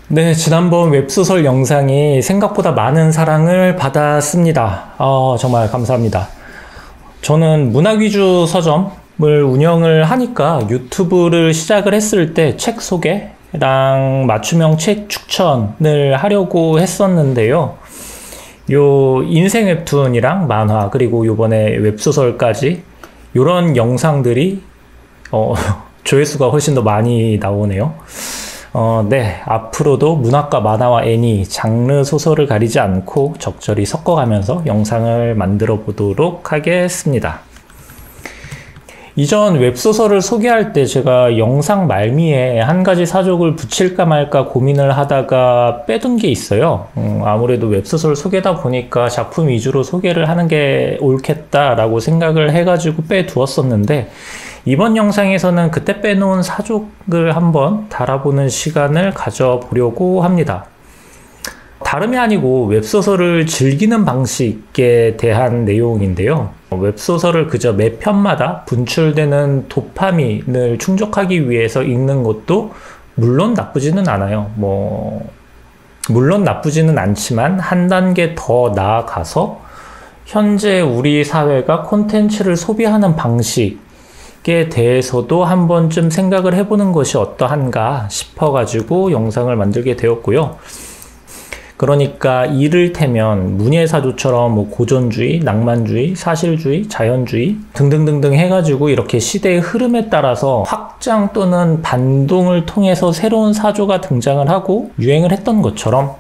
네, 지난번 웹소설 영상이 생각보다 많은 사랑을 받았습니다. 정말 감사합니다. 저는 문학 위주 서점을 운영을 하니까 유튜브를 시작을 했을 때 책 소개랑 맞춤형 책 추천을 하려고 했었는데요. 요 인생 웹툰이랑 만화 그리고 요번에 웹소설까지 요런 영상들이 조회수가 훨씬 더 많이 나오네요. 네, 앞으로도 문학과 만화와 애니, 장르 소설을 가리지 않고 적절히 섞어가면서 영상을 만들어 보도록 하겠습니다. 이전 웹소설을 소개할 때 제가 영상 말미에 한 가지 사족을 붙일까 말까 고민을 하다가 빼둔 게 있어요. 아무래도 웹소설 소개다 보니까 작품 위주로 소개를 하는 게 옳겠다라고 생각을 해가지고 빼두었었는데, 이번 영상에서는 그때 빼놓은 사족을 한번 달아보는 시간을 가져보려고 합니다. 다름이 아니고 웹소설을 즐기는 방식에 대한 내용인데요. 웹소설을 그저 매 편마다 분출되는 도파민을 충족하기 위해서 읽는 것도 물론 나쁘지는 않아요. 물론 나쁘지는 않지만 한 단계 더 나아가서 현재 우리 사회가 콘텐츠를 소비하는 방식에 대해서도 한 번쯤 생각을 해보는 것이 어떠한가 싶어가지고 영상을 만들게 되었고요. 그러니까 이를테면 문예사조처럼 고전주의, 낭만주의, 사실주의, 자연주의 등등등등 해가지고 이렇게 시대의 흐름에 따라서 확장 또는 반동을 통해서 새로운 사조가 등장을 하고 유행을 했던 것처럼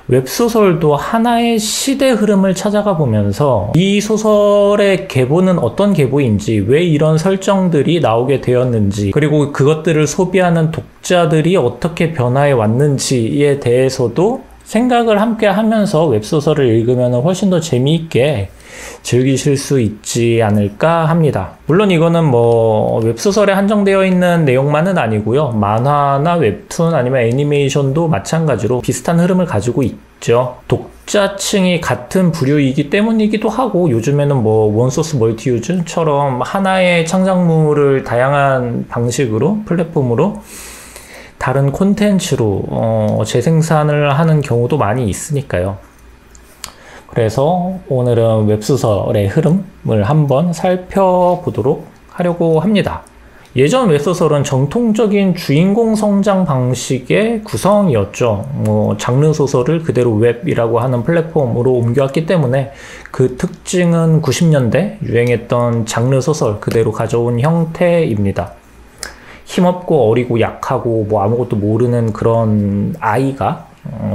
웹소설도 하나의 시대 흐름을 찾아가 보면서 이 소설의 계보는 어떤 계보인지, 왜 이런 설정들이 나오게 되었는지, 그리고 그것들을 소비하는 독자들이 어떻게 변화해 왔는지에 대해서도 생각을 함께 하면서 웹소설을 읽으면 훨씬 더 재미있게 즐기실 수 있지 않을까 합니다. 물론 이거는 웹소설에 한정되어 있는 내용만은 아니고요. 만화나 웹툰 아니면 애니메이션도 마찬가지로 비슷한 흐름을 가지고 있죠. 독자층이 같은 부류이기 때문이기도 하고, 요즘에는 원소스 멀티유즈처럼 하나의 창작물을 다양한 방식으로 플랫폼으로 다른 콘텐츠로 재생산을 하는 경우도 많이 있으니까요. 그래서 오늘은 웹소설의 흐름을 한번 살펴보도록 하려고 합니다. 예전 웹소설은 정통적인 주인공 성장 방식의 구성이었죠. 장르 소설을 그대로 웹이라고 하는 플랫폼으로 옮겨왔기 때문에 그 특징은 90년대 유행했던 장르 소설 그대로 가져온 형태입니다. 힘없고 어리고 약하고 아무것도 모르는 그런 아이가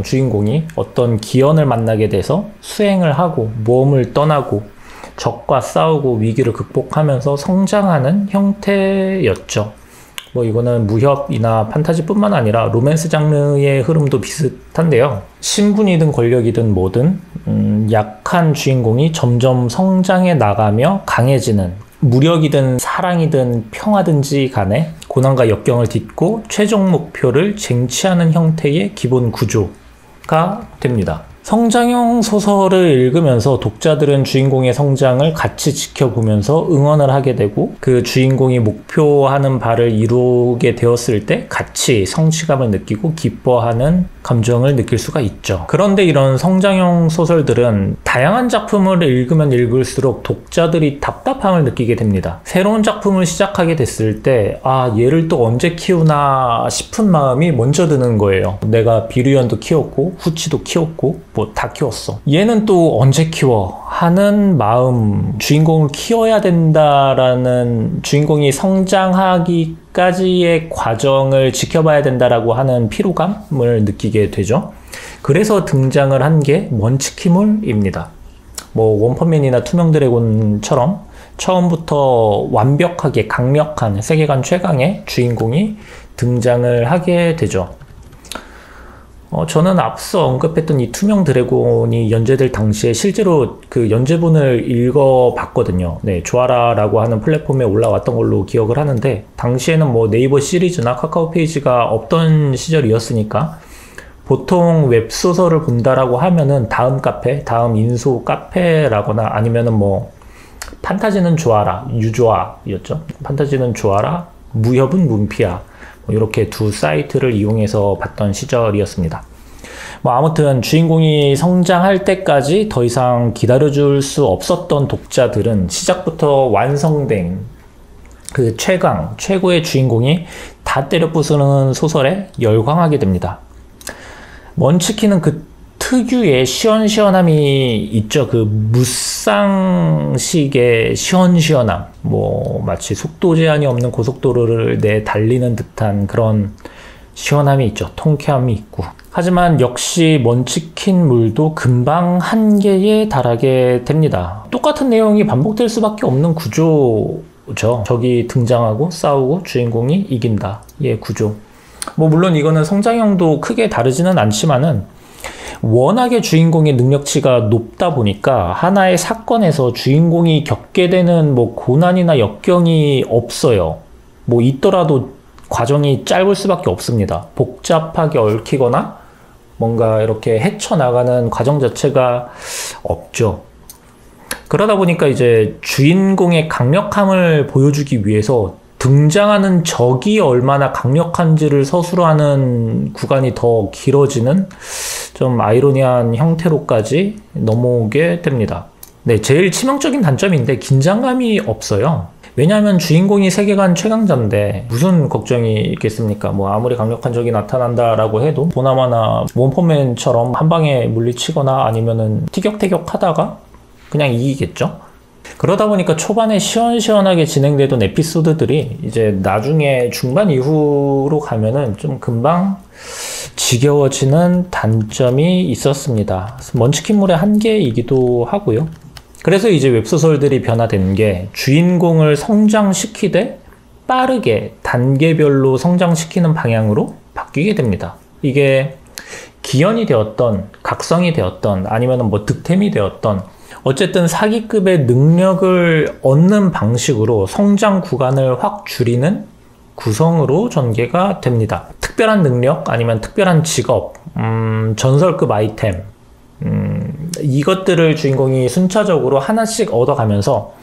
주인공이 어떤 기연을 만나게 돼서 수행을 하고 모험을 떠나고 적과 싸우고 위기를 극복하면서 성장하는 형태였죠. 이거는 무협이나 판타지뿐만 아니라 로맨스 장르의 흐름도 비슷한데요. 신분이든 권력이든 뭐든 약한 주인공이 점점 성장해 나가며 강해지는, 무력이든 사랑이든 평화든지 간에 고난과 역경을 딛고 최종 목표를 쟁취하는 형태의 기본 구조가 됩니다. 성장형 소설을 읽으면서 독자들은 주인공의 성장을 같이 지켜보면서 응원을 하게 되고, 그 주인공이 목표하는 바를 이루게 되었을 때 같이 성취감을 느끼고 기뻐하는 감정을 느낄 수가 있죠. 그런데 이런 성장형 소설들은 다양한 작품을 읽으면 읽을수록 독자들이 답답함을 느끼게 됩니다. 새로운 작품을 시작하게 됐을 때 얘를 또 언제 키우나 싶은 마음이 먼저 드는 거예요. 내가 비류연도 키웠고 후치도 키웠고 다 키웠어. 얘는 또 언제 키워? 하는 마음, 주인공을 키워야 된다라는, 주인공이 성장하기까지의 과정을 지켜봐야 된다라고 하는 피로감을 느끼게 되죠. 그래서 등장을 한 게 먼치키물입니다. 원펀맨이나 투명드래곤처럼 처음부터 완벽하게 강력한 세계관 최강의 주인공이 등장을 하게 되죠. 저는 앞서 언급했던 이 투명 드래곤이 연재될 당시에 실제로 그 연재본을 읽어봤거든요. 네, 조아라라고 하는 플랫폼에 올라왔던 걸로 기억을 하는데, 당시에는 네이버 시리즈나 카카오 페이지가 없던 시절이었으니까 보통 웹소설을 본다라고 하면은 다음 카페, 다음 인소 카페라거나 아니면은 판타지는 조아라, 유조아였죠. 판타지는 조아라, 무협은 문피아, 이렇게 두 사이트를 이용해서 봤던 시절이었습니다. 뭐 아무튼 주인공이 성장할 때까지 더 이상 기다려줄 수 없었던 독자들은 시작부터 완성된 그 최고의 주인공이 다 때려 부수는 소설에 열광하게 됩니다. 먼치킨은 그 특유의 시원시원함이 있죠. 그 무쌍식의 시원시원함. 뭐 마치 속도 제한이 없는 고속도로를 달리는 듯한 그런 시원함이 있죠. 통쾌함이 있고. 하지만 역시 먼치킨물도 금방 한계에 달하게 됩니다. 똑같은 내용이 반복될 수밖에 없는 구조죠. 적이 등장하고 싸우고 주인공이 이긴다. 예, 구조. 뭐 물론 이거는 성장형도 크게 다르지는 않지만은 워낙에 주인공의 능력치가 높다 보니까 하나의 사건에서 주인공이 겪게 되는 뭐 고난이나 역경이 없어요. 뭐 있더라도 과정이 짧을 수밖에 없습니다. 복잡하게 얽히거나 뭔가 이렇게 헤쳐나가는 과정 자체가 없죠. 그러다 보니까 이제 주인공의 강력함을 보여주기 위해서 등장하는 적이 얼마나 강력한지를 서술하는 구간이 더 길어지는 좀 아이러니한 형태로까지 넘어오게 됩니다. 네, 제일 치명적인 단점인데 긴장감이 없어요. 왜냐하면 주인공이 세계관 최강자인데 무슨 걱정이 있겠습니까? 뭐 아무리 강력한 적이 나타난다라고 해도 보나마나 원펀맨처럼 한 방에 물리치거나 아니면은 티격태격 하다가 그냥 이기겠죠? 그러다 보니까 초반에 시원시원하게 진행되던 에피소드들이 이제 나중에 중반 이후로 가면은 좀 금방 지겨워지는 단점이 있었습니다. 먼치킨물의 한계이기도 하고요. 그래서 이제 웹소설들이 변화된 게 주인공을 성장시키되 빠르게 단계별로 성장시키는 방향으로 바뀌게 됩니다. 이게 기현이 되었던, 각성이 되었던, 아니면 뭐 득템이 되었던, 어쨌든 사기급의 능력을 얻는 방식으로 성장 구간을 확 줄이는 구성으로 전개가 됩니다. 특별한 능력, 아니면 특별한 직업, 전설급 아이템, 이것들을 주인공이 순차적으로 하나씩 얻어가면서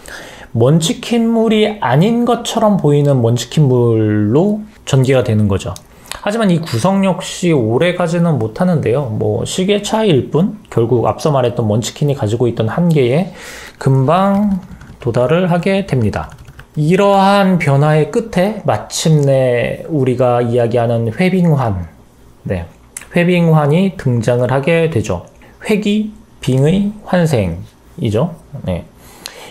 먼치킨물이 아닌 것처럼 보이는 먼치킨물로 전개가 되는 거죠. 하지만 이 구성 역시 오래 가지는 못하는데요. 뭐 시기의 차이일 뿐 결국 앞서 말했던 먼치킨이 가지고 있던 한계에 금방 도달을 하게 됩니다. 이러한 변화의 끝에 마침내 우리가 이야기하는 회빙환, 네, 회빙환이 등장을 하게 되죠. 회귀, 빙의, 환생이죠. 네.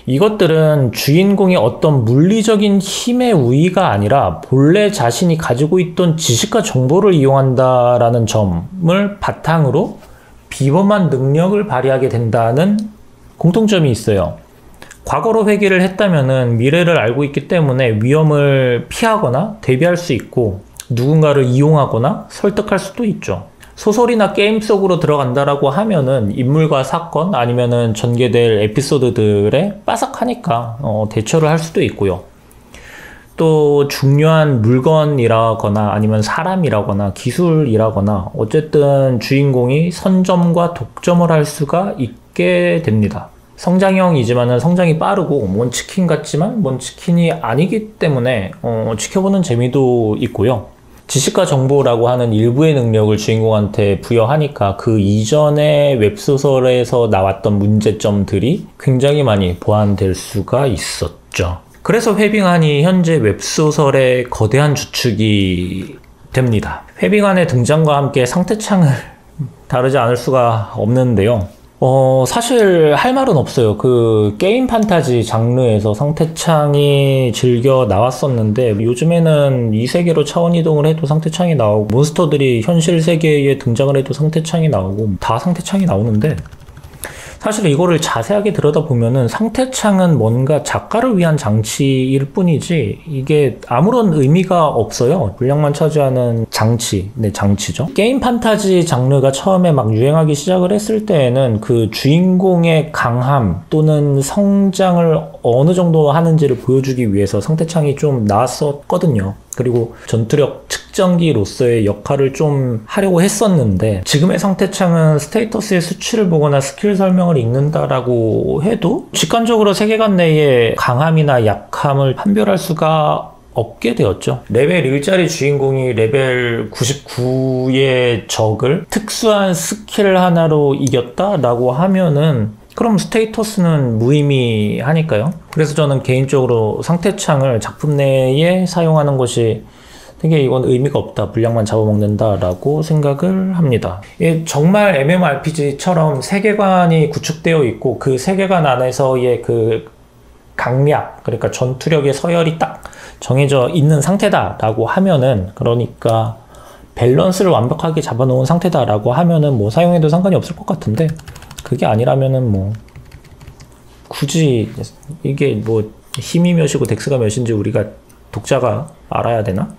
이것들은 주인공의 어떤 물리적인 힘의 우위가 아니라 본래 자신이 가지고 있던 지식과 정보를 이용한다라는 점을 바탕으로 비범한 능력을 발휘하게 된다는 공통점이 있어요. 과거로 회귀를 했다면은 미래를 알고 있기 때문에 위험을 피하거나 대비할 수 있고 누군가를 이용하거나 설득할 수도 있죠. 소설이나 게임 속으로 들어간다라고 하면은 인물과 사건 아니면은 전개될 에피소드들에 빠삭하니까 대처를 할 수도 있고요. 또 중요한 물건이라거나 아니면 사람이라거나 기술이라거나 어쨌든 주인공이 선점과 독점을 할 수가 있게 됩니다. 성장형이지만은 성장이 빠르고 먼치킨 같지만 먼치킨이 아니기 때문에 지켜보는 재미도 있고요. 지식과 정보라고 하는 일부의 능력을 주인공한테 부여하니까 그 이전의 웹소설에서 나왔던 문제점들이 굉장히 많이 보완될 수가 있었죠. 그래서 회빙환이 현재 웹소설의 거대한 주축이 됩니다. 회빙환의 등장과 함께 상태창을 다루지 않을 수가 없는데요. 사실 할 말은 없어요. 그 게임 판타지 장르에서 상태창이 즐겨 나왔었는데 요즘에는 이 세계로 차원 이동을 해도 상태창이 나오고 몬스터들이 현실 세계에 등장을 해도 상태창이 나오고 다 상태창이 나오는데 사실 이거를 자세하게 들여다보면은 상태창은 뭔가 작가를 위한 장치일 뿐이지 이게 아무런 의미가 없어요. 분량만 차지하는 장치, 네, 장치죠. 게임 판타지 장르가 처음에 막 유행하기 시작을 했을 때에는 그 주인공의 강함 또는 성장을 어느 정도 하는지를 보여주기 위해서 상태창이 좀 나왔었거든요. 그리고 전투력 측정기로서의 역할을 좀 하려고 했었는데 지금의 상태창은 스테이터스의 수치를 보거나 스킬 설명을 읽는다라고 해도 직관적으로 세계관 내의 강함이나 약함을 판별할 수가 없게 되었죠. 레벨 1짜리 주인공이 레벨 99의 적을 특수한 스킬 하나로 이겼다라고 하면은 그럼 스테이터스는 무의미하니까요. 그래서 저는 개인적으로 상태창을 작품 내에 사용하는 것이 되게 이건 의미가 없다, 분량만 잡아먹는다 라고 생각을 합니다. 정말 MMORPG처럼 세계관이 구축되어 있고 그 세계관 안에서의 그 강약, 그러니까 전투력의 서열이 딱 정해져 있는 상태다 라고 하면은, 그러니까 밸런스를 완벽하게 잡아놓은 상태다 라고 하면은 뭐 사용해도 상관이 없을 것 같은데, 그게 아니라면은 뭐 굳이 이게 뭐 힘이 몇이고 덱스가 몇인지 우리가 독자가 알아야 되나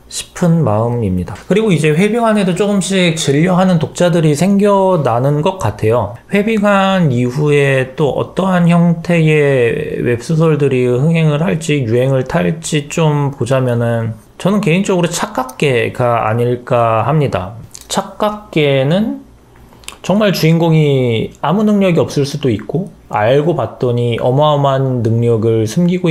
싶은 마음입니다. 그리고 이제 회빙안에도 조금씩 진려하는 독자들이 생겨나는 것 같아요. 회빙안 이후에 또 어떠한 형태의 웹소설들이 흥행을 할지 유행을 탈지 좀 보자면은, 저는 개인적으로 착각계가 아닐까 합니다. 착각계는 정말 주인공이 아무 능력이 없을 수도 있고, 알고 봤더니 어마어마한 능력을 숨기고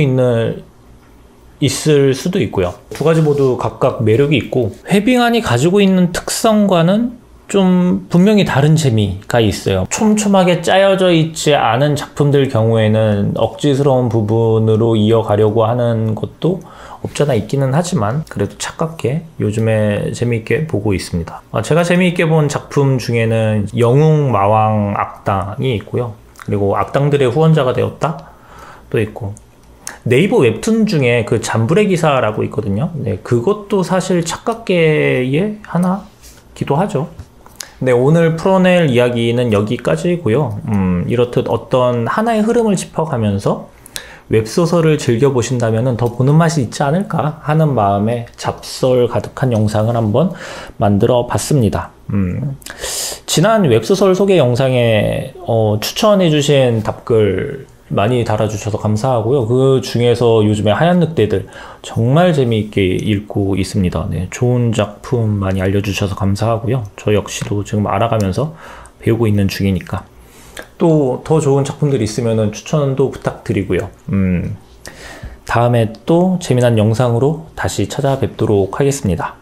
있을 수도 있고요. 두 가지 모두 각각 매력이 있고, 회빙안이 가지고 있는 특성과는 좀 분명히 다른 재미가 있어요. 촘촘하게 짜여져 있지 않은 작품들 경우에는 억지스러운 부분으로 이어가려고 하는 것도 없잖아 있기는 하지만, 그래도 착각게 요즘에 재미있게 보고 있습니다. 제가 재미있게 본 작품 중에는 영웅마왕 악당이 있고요. 그리고 악당들의 후원자가 되었다 또 있고, 네이버 웹툰 중에 그 잠불의 기사라고 있거든요. 네, 그것도 사실 착각계의 하나기도 하죠. 네, 오늘 풀어낼 이야기는 여기까지고요. 이렇듯 어떤 하나의 흐름을 짚어가면서 웹소설을 즐겨보신다면 더 보는 맛이 있지 않을까 하는 마음에 잡설 가득한 영상을 한번 만들어 봤습니다. 지난 웹소설 소개 영상에 추천해주신 답글 많이 달아주셔서 감사하고요. 그 중에서 요즘에 하얀 늑대들 정말 재미있게 읽고 있습니다. 네, 좋은 작품 많이 알려주셔서 감사하고요. 저 역시도 지금 알아가면서 배우고 있는 중이니까 또 더 좋은 작품들이 있으면 추천도 부탁드리고요. 다음에 또 재미난 영상으로 다시 찾아뵙도록 하겠습니다.